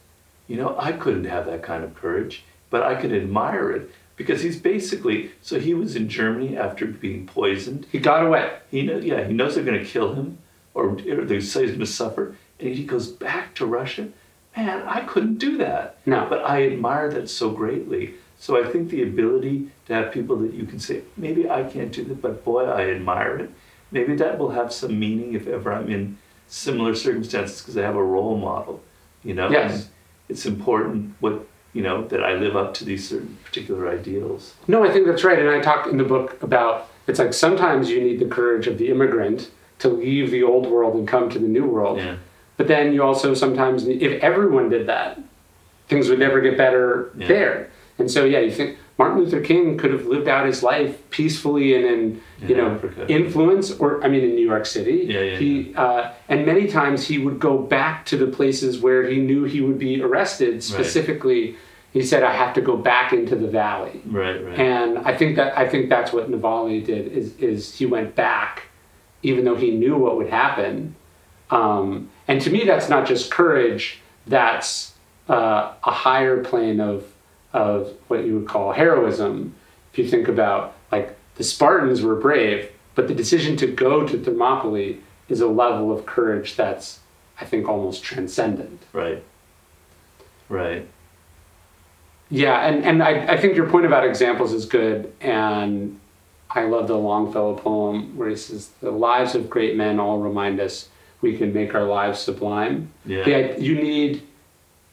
you know, I couldn't have that kind of courage, but I could admire it because he's basically, so he was in Germany after being poisoned. He got away. He knows they're going to kill him or they say he's going to suffer, and he goes back to Russia. Man, I couldn't do that. No. But I admire that so greatly. So I think the ability to have people that you can say, maybe I can't do that, but boy, I admire it. Maybe that will have some meaning if ever I'm in similar circumstances because I have a role model, you know? Yes. And it's important that I live up to these certain particular ideals. No, I think that's right. And I talk in the book about, it's like sometimes you need the courage of the immigrant to leave the old world and come to the new world. Yeah. But then you also sometimes, if everyone did that, things would never get better there. And so, you think Martin Luther King could have lived out his life peacefully and in Africa. influence, in New York City. And many times he would go back to the places where he knew he would be arrested. Specifically, he said, I have to go back into the valley. Right. And I think that's what Navalny did is he went back, even though he knew what would happen. And to me, that's not just courage, that's a higher plane of what you would call heroism. If you think about, like, the Spartans were brave, but the decision to go to Thermopylae is a level of courage that's, I think, almost transcendent. Right. Yeah, and I think your point about examples is good, and I love the Longfellow poem where he says, the lives of great men all remind us we can make our lives sublime. Yeah.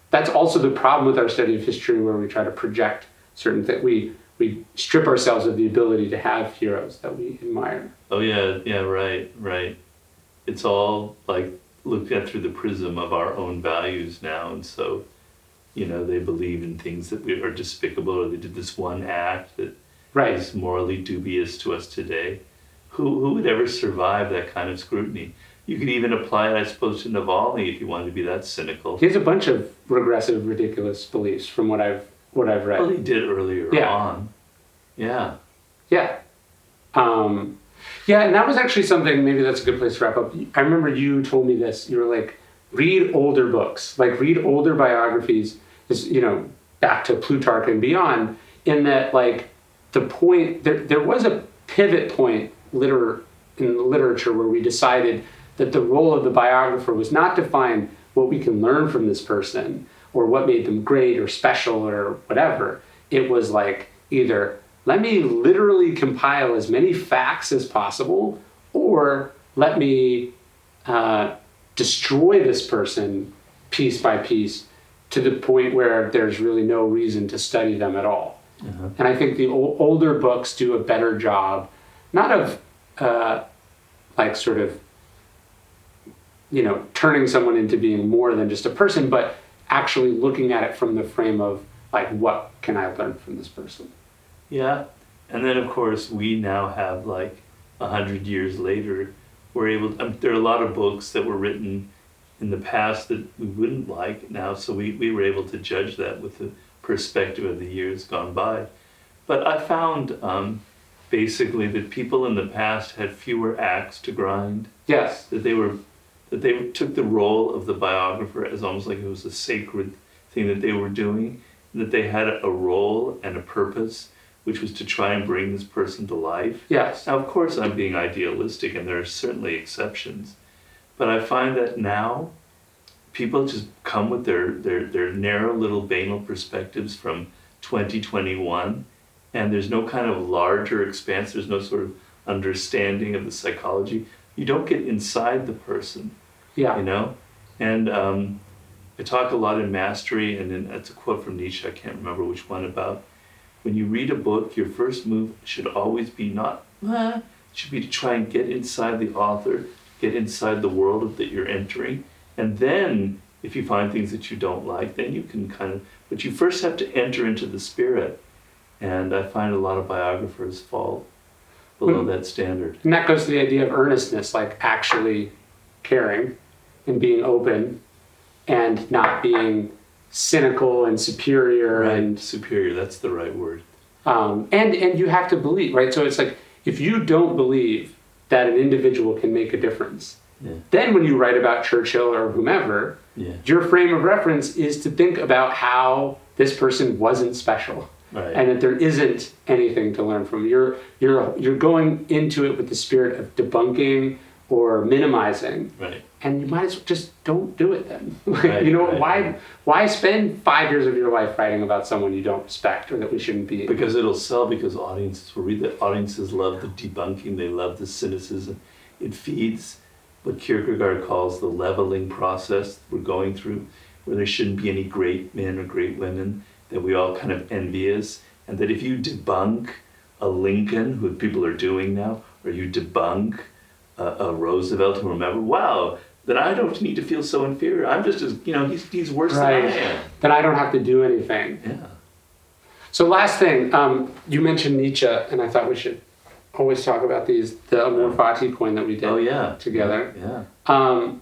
That's also the problem with our study of history, where we try to project certain things. We strip ourselves of the ability to have heroes that we admire. Oh, yeah, right. It's all, like, looked at through the prism of our own values now, and so, they believe in things that are despicable, or they did this one act that is morally dubious to us today. Who would ever survive that kind of scrutiny? You could even apply it, I suppose, to Navalny if you wanted to be that cynical. He has a bunch of regressive, ridiculous beliefs from what I've read. Well, he did earlier on. Yeah. Yeah. And that was actually something, maybe that's a good place to wrap up. I remember you told me this. You were like, read older books, like read older biographies, back to Plutarch and beyond, in that, like, the point, there was a pivot point in literature where we decided that the role of the biographer was not to find what we can learn from this person or what made them great or special or whatever. It was like, either let me literally compile as many facts as possible, or let me destroy this person piece by piece to the point where there's really no reason to study them at all. Uh-huh. And I think the older books do a better job, not of turning someone into being more than just a person, but actually looking at it from the frame of, like, what can I learn from this person? Yeah. And then, of course, we now have, like, 100 years later, we're able to, there are a lot of books that were written in the past that we wouldn't like now, so we were able to judge that with the perspective of the years gone by. But I found basically that people in the past had fewer axe to grind. Yes. That they took the role of the biographer as almost like it was a sacred thing that they were doing, and that they had a role and a purpose, which was to try and bring this person to life. Yes. Now, of course, I'm being idealistic, and there are certainly exceptions, but I find that now people just come with their narrow little banal perspectives from 2021, and there's no kind of larger expanse, there's no sort of understanding of the psychology. You don't get inside the person, Yeah. you know? And I talk a lot in Mastery, and it's a quote from Nietzsche, I can't remember which one, about when you read a book, your first move should always be should be to try and get inside the author, get inside the world that you're entering, and then if you find things that you don't like, then you can but you first have to enter into the spirit. And I find a lot of biographers fall below that standard. And that goes to the idea of earnestness, like actually caring and being open and not being cynical and superior. Right, and superior, that's the right word. and you have to believe, right? So it's like, if you don't believe that an individual can make a difference, then when you write about Churchill or whomever, your frame of reference is to think about how this person wasn't special. Right. And that there isn't anything to learn from. You're going into it with the spirit of debunking or minimizing. Right. And you might as well just don't do it then. Right, why spend 5 years of your life writing about someone you don't respect or that we shouldn't be? Because it'll sell, because audiences will read that. Audiences love the debunking, they love the cynicism. It feeds what Kierkegaard calls the leveling process we're going through, where there shouldn't be any great men or great women that we all kind of envious, and that if you debunk a Lincoln, who people are doing now, or you debunk a Roosevelt, who remember, wow, then I don't need to feel so inferior. I'm just as, he's worse than I am. Then I don't have to do anything. Yeah. So last thing, you mentioned Nietzsche, and I thought we should always talk about the Amor Fati coin that we did together. Yeah.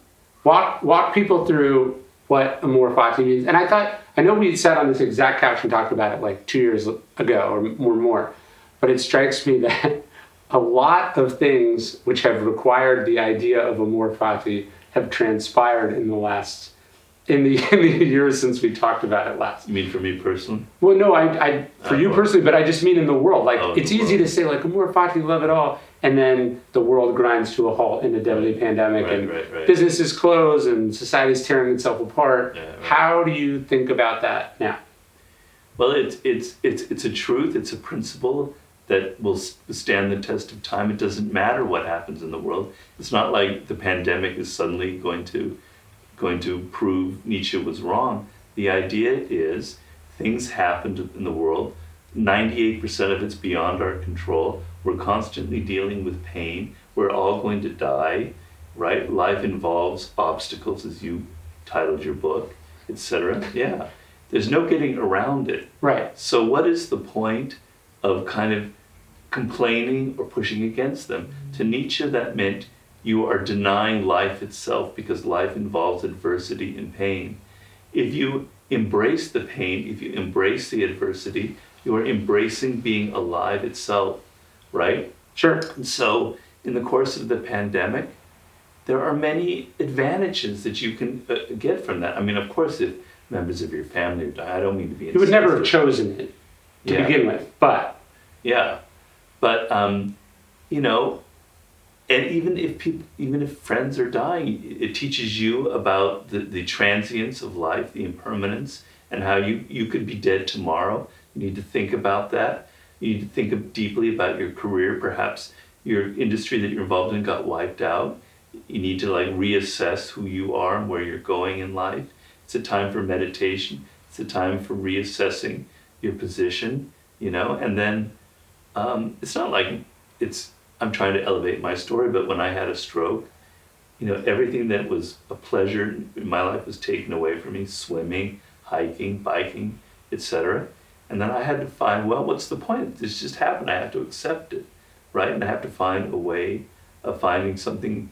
Walk people through what Amor Fati means. And I know we sat on this exact couch and talked about it like 2 years ago or more, but it strikes me that a lot of things which have required the idea of Amor Fati have transpired in the years since we talked about it last. You mean for me personally? Well, no, I for you personally, but I just mean in the world. Like, it's easy to say, like, Amor Fati, love it all, and then the world grinds to a halt in a deadly pandemic, and businesses close, and society's tearing itself apart. How do you think about that now? Well, it's a truth, it's a principle that will stand the test of time. It doesn't matter what happens in the world. It's not like the pandemic is suddenly going to prove Nietzsche was wrong. The idea is things happened in the world. 98% of it's beyond our control. We're constantly dealing with pain. We're all going to die, right? Life involves obstacles, as you titled your book, etc. Yeah. There's no getting around it. Right. So what is the point of kind of complaining or pushing against them? To Nietzsche, that meant you are denying life itself, because life involves adversity and pain. If you embrace the pain, if you embrace the adversity, you are embracing being alive itself, right? Sure. And so in the course of the pandemic, there are many advantages that you can get from that. I mean, of course, if members of your family die, I don't mean to be You would never have chosen it to begin with, but... Yeah. But, and even if friends are dying, it teaches you about the transience of life, the impermanence, and how you could be dead tomorrow. You need to think about that. You need to think deeply about your career. Perhaps your industry that you're involved in got wiped out. You need to reassess who you are and where you're going in life. It's a time for meditation. It's a time for reassessing your position, and then it's not like I'm trying to elevate my story, but when I had a stroke, everything that was a pleasure in my life was taken away from me: swimming, hiking, biking, etc. And then I had to find, well, what's the point? This just happened. I have to accept it, right? And I have to find a way of finding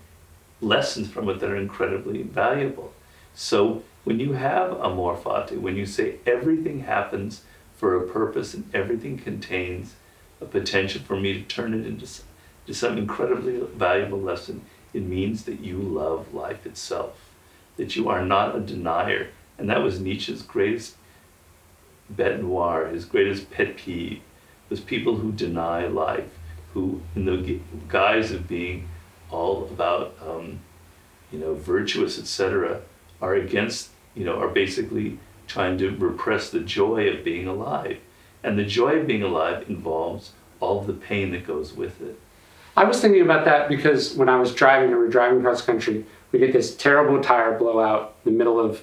lessons from it that are incredibly valuable. So when you have Amor Fati, when you say everything happens for a purpose and everything contains a potential for me to turn it into some incredibly valuable lesson, it means that you love life itself, that you are not a denier. And that was Nietzsche's greatest bête noire, his greatest pet peeve, Those people who deny life, who in the guise of being all about, virtuous, etc., are against, are basically trying to repress the joy of being alive. And the joy of being alive involves all of the pain that goes with it. I was thinking about that because when I was driving, we were driving across the country, we get this terrible tire blowout in the middle of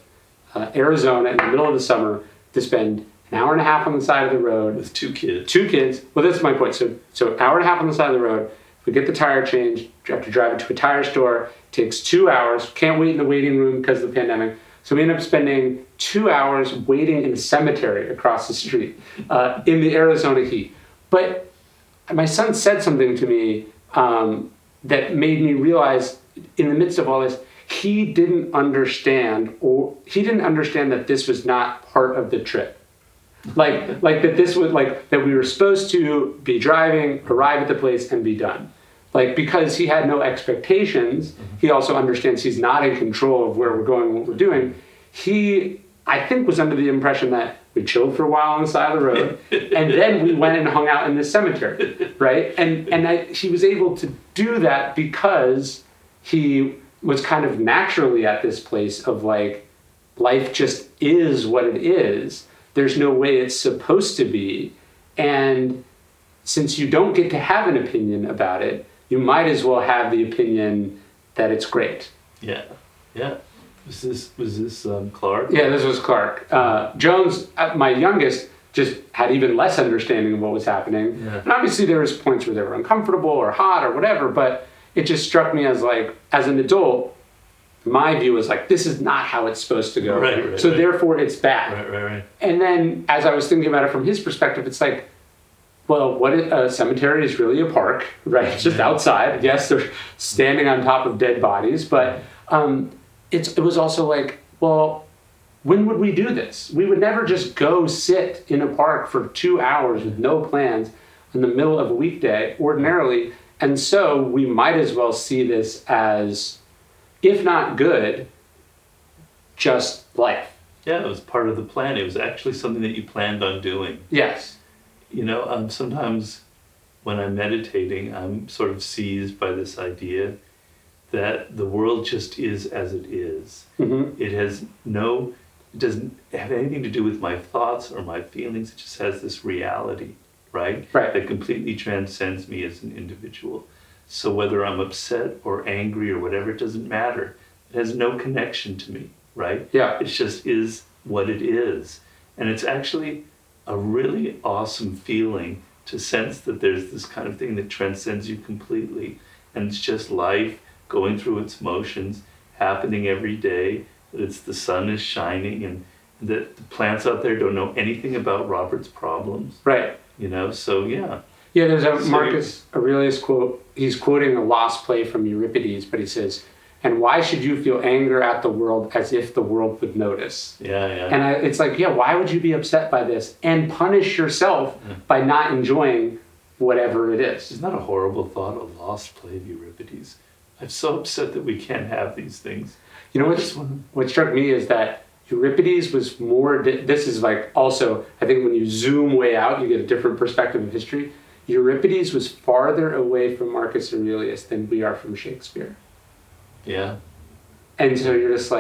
Arizona in the middle of the summer to spend an hour and a half on the side of the road. With 2 kids. 2 kids. Well, that's my point. So hour and a half on the side of the road. We get the tire changed. You have to drive it to a tire store. Takes 2 hours. Can't wait in the waiting room because of the pandemic. So we end up spending 2 hours waiting in a cemetery across the street in the Arizona heat. But my son said something to me that made me realize in the midst of all this, he didn't understand that this was not part of the trip. Like that this was that we were supposed to be driving, arrive at the place and be done. Because he had no expectations, he also understands he's not in control of where we're going and what we're doing. He, I think, was under the impression that we chilled for a while on the side of the road, and then we went and hung out in this cemetery, right? He was able to do that because he was kind of naturally at this place of life just is what it is. There's no way it's supposed to be. And since you don't get to have an opinion about it, you might as well have the opinion that it's great. Yeah. Was this Clark? Yeah, this was Clark. Jones, my youngest, just had even less understanding of what was happening. Yeah. And obviously there was points where they were uncomfortable or hot or whatever, but it just struck me as as an adult, my view was this is not how it's supposed to go. Right, so therefore it's bad. Right. And then as I was thinking about it from his perspective, it's what a cemetery is really a park, right? It's just outside. Yes, they're standing on top of dead bodies, but it was also when would we do this? We would never just go sit in a park for 2 hours with no plans in the middle of a weekday ordinarily. And so we might as well see this as, if not good, just life. Yeah, it was part of the plan. It was actually something that you planned on doing. Yes. Sometimes when I'm meditating, I'm sort of seized by this idea that the world just is as it is. Mm-hmm. It doesn't have anything to do with my thoughts or my feelings. It just has this reality, right? That completely transcends me as an individual. So whether I'm upset or angry or whatever, it doesn't matter. It has no connection to me, right? Yeah. It just is what it is. And it's actually a really awesome feeling to sense that there's this kind of thing that transcends you completely. And it's just life going through its motions, happening every day, that the sun is shining and that the plants out there don't know anything about Robert's problems. Right. So yeah. Yeah, there's a Marcus Aurelius quote. He's quoting a lost play from Euripides, but he says, "And why should you feel anger at the world as if the world would notice?" Yeah. And it's why would you be upset by this and punish yourself by not enjoying whatever it is? Isn't that a horrible thought, a lost play of Euripides? I'm so upset that we can't have these things. What struck me is that Euripides was more, this is also, I think when you zoom way out, you get a different perspective of history. Euripides was farther away from Marcus Aurelius than we are from Shakespeare. Yeah. And so you're just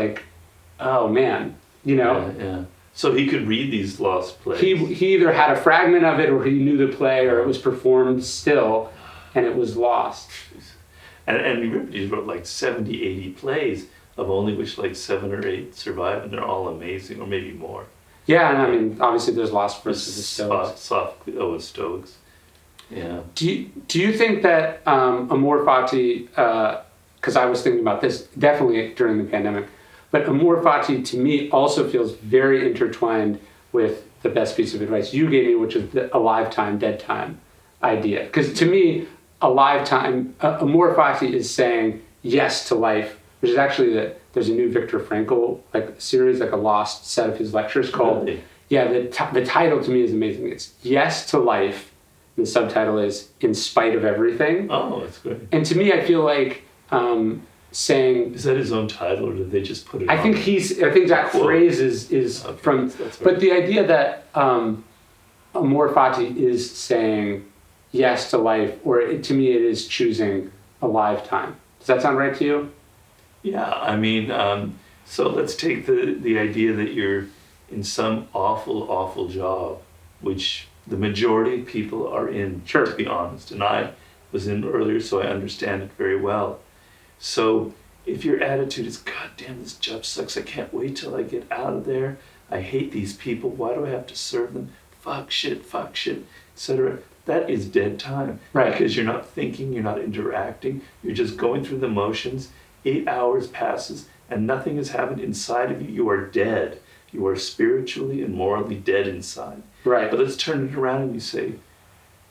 oh man, Yeah. So he could read these lost plays. He either had a fragment of it or he knew the play or it was performed still and it was lost. And Euripides wrote 70, 80 plays, of only which 7 or 8 survive, and they're all amazing, or maybe more. Yeah, and I mean, obviously there's lost versus the Stoics. Stoics. Yeah. Do you think that Amor Fati, because I was thinking about this definitely during the pandemic, but Amor Fati to me also feels very intertwined with the best piece of advice you gave me, which is the alive time, dead time idea. Because to me, alive time, Amor Fati is saying yes to life, which is actually there's a new Viktor Frankl series, a lost set of his lectures called. Really? Yeah, the title to me is amazing. It's Yes to Life. The subtitle is In Spite of Everything. Oh, that's good. And to me, I feel saying, is that his own title, or did they just put it? I think that phrase is okay, from. that's but the idea that Amor Fati is saying yes to life, or to me it is choosing a lifetime. Does that sound right to you? Yeah, I mean, so let's take the idea that you're in some awful job, which the majority of people are in, Sure. to be honest. And I was in earlier, so I understand it very well. So if your attitude is, God damn, this job sucks, I can't wait till I get out of there. I hate these people, why do I have to serve them? Fuck shit, etc. That is dead time. Right. Because you're not thinking, you're not interacting, you're just going through the motions. 8 hours passes and nothing has happened inside of you. You are dead. You are spiritually and morally dead inside. Right. But let's turn it around and you say,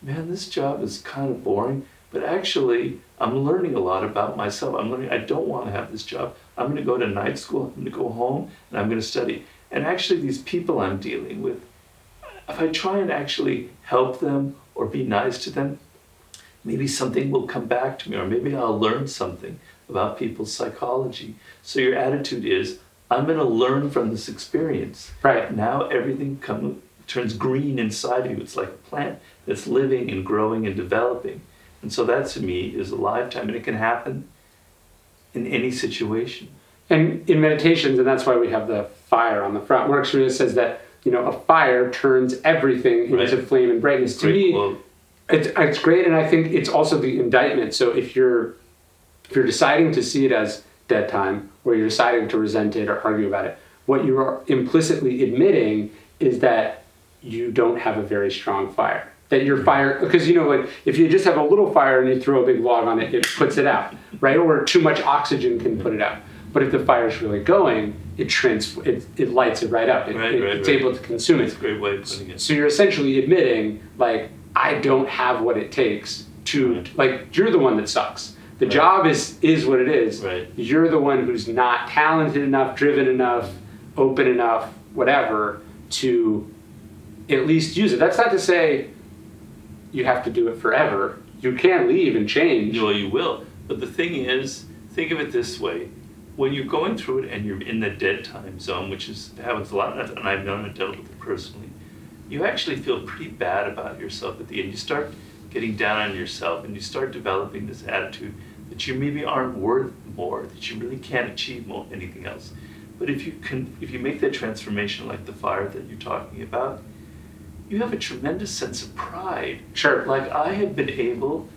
man, this job is kind of boring, but actually I'm learning a lot about myself. I'm learning I don't want to have this job. I'm going to go to night school, I'm going to go home, and I'm going to study. And actually these people I'm dealing with, if I try and actually help them or be nice to them, maybe something will come back to me, or maybe I'll learn something about people's psychology. So your attitude is, I'm going to learn from this experience. Right. Now everything turns green inside of you. It's like a plant that's living and growing and developing. And so that to me is a lifetime, and it can happen in any situation. And in meditations, and that's why we have the fire on the front, Mark Aurelius says that, a fire turns everything into Right. flame and brightness. To Great me, quote. it's great, and I think it's also the indictment. So if you're deciding to see it as dead time, or you're deciding to resent it or argue about it, what you are implicitly admitting is that you don't have a very strong fire. That your fire, because like if you just have a little fire and you throw a big log on it, it puts it out, right? Or too much oxygen can put it out. But if the fire's really going, it lights it right up. It's able to consume That's it. a great way of putting it. So you're essentially admitting, like, I don't have what it takes to, Right. like, you're the one that sucks. The Right. job is what it is. Right. You're the one who's not talented enough, driven enough, open enough, whatever, to at least use it. That's not to say you have to do it forever. You can leave and change. Well, you will. But the thing is, think of it this way. When you're going through it and you're in the dead time zone, which happens a lot, and I've known it, dealt with it personally, you actually feel pretty bad about yourself at the end. You start getting down on yourself and you start developing this attitude that you maybe aren't worth more, that you really can't achieve anything else. But if you make that transformation like the fire that you're talking about, you have a tremendous sense of pride. Sure. Like I have been able,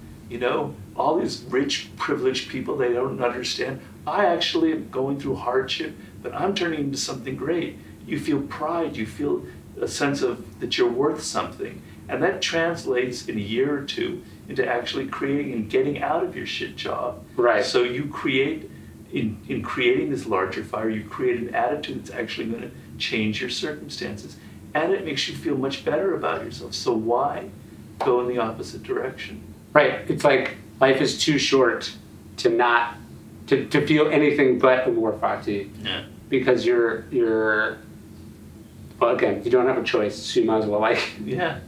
all these rich, privileged people, they don't understand. I actually am going through hardship, but I'm turning into something great. You feel pride, you feel a sense of that you're worth something. And that translates in a year or two into actually creating and getting out of your shit job. Right. So you create, in creating this larger fire, you create an attitude that's actually going to change your circumstances. And it makes you feel much better about yourself. So why go in the opposite direction? Right. It's like life is too short to not to feel anything but Amor Fati. Yeah. Because you're well, again, you don't have a choice, so you might as well like. Yeah.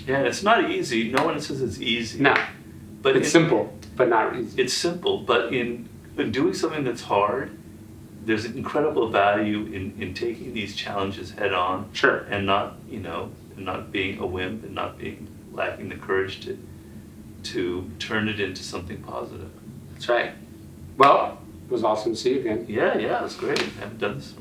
Yeah, it's not easy. No one says it's easy. No. But It's simple, but not easy. It's simple, but in doing something that's hard, there's incredible value in taking these challenges head on. Sure. And not, and not being a wimp and not lacking the courage to turn it into something positive. That's right. Well, it was awesome to see you again. Yeah, it was great. I haven't done this in a